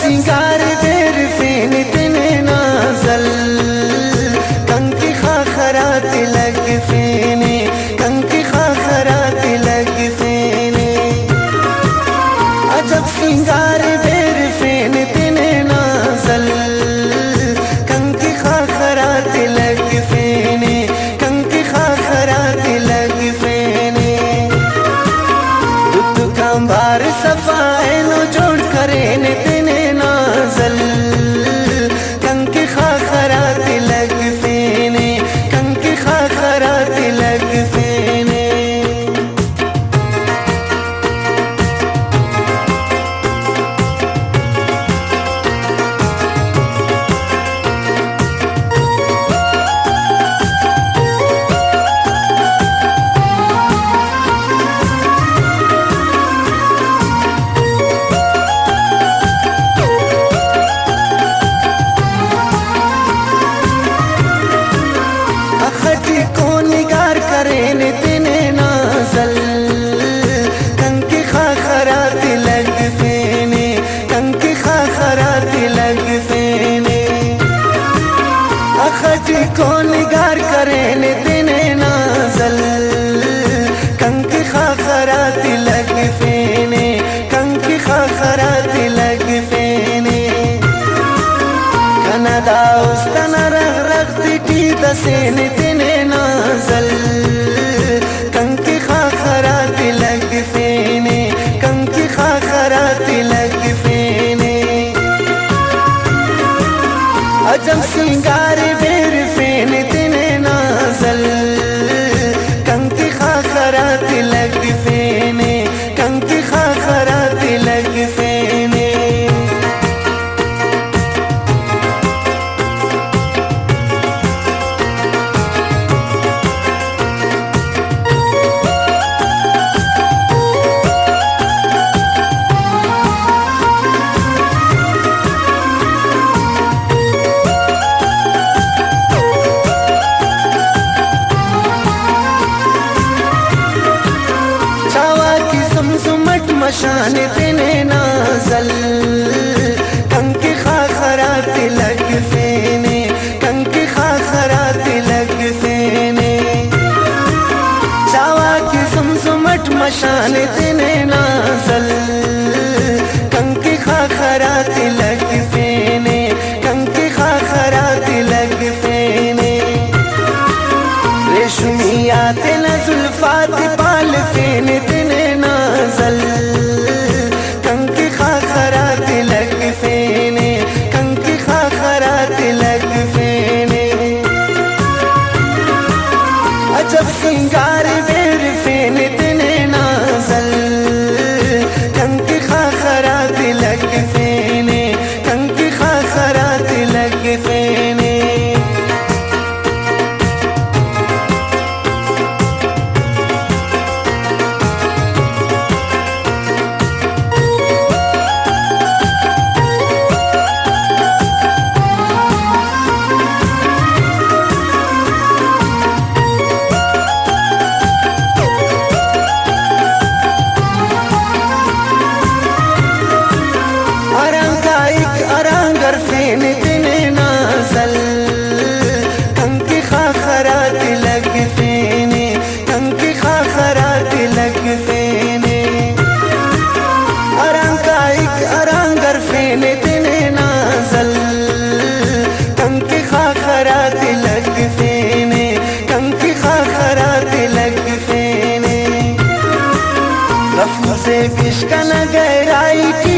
सिंगार बेर फेन तने नाजल कंकी खाखरात लग फेने कंकी खाखरात लग फेने अजब सिंगार बेर फेन तने नाजल कंकी खाखरात लग फेने कंकी खाखरात लग फेने दुख कांबार सफाए नो जोड़ करे ने तने नाजल कंकी खाखरात लग फेने कंकी खाखरात लग फेने अखटी को निगार करे ने तने नाजल कंकी खाखरात लग फेने कंकी खाखरात लग फेने अखटी को निगार करे ने तने नाजल कंकी खाखरात लग फेने कंकी खाखरात लग फेने कनदा उस्तना रग रगती की दसेन तने नाजल कंकी खाखरात लग फेने कंकी खाखरात लग फेने अजब सिंगार बेर फेन तने नाजल कंकी खाखरात लग फेने कंकी खाखरात लग फेने मशान तने नाजल कंकी खाखरात लग फेने कंकी खाखरात लग फेने चावा की सुमसुमट मशान तने नाजल कंकी खाखरात लग फेने कंकी खाखरात लग फेने रेशमिया तेना जुल्फात पाल फेने तने नाजल कंकी खाखरात लग फेने कंकी खाखरात लग फेने अजब सिंगार बेर फेन तने नाजल कंकी खाखरात लग फेने कंकी खाखरात लग फेने फेन तने नाजल कंकी खाखरात लग फेने कंकी खाखरात लग फेने अरंगर फेन तने नाजल कंकी खाखरात लग फेने कंकी खाखरात लग फेने लफ्ज़ बिश्कन गहराई की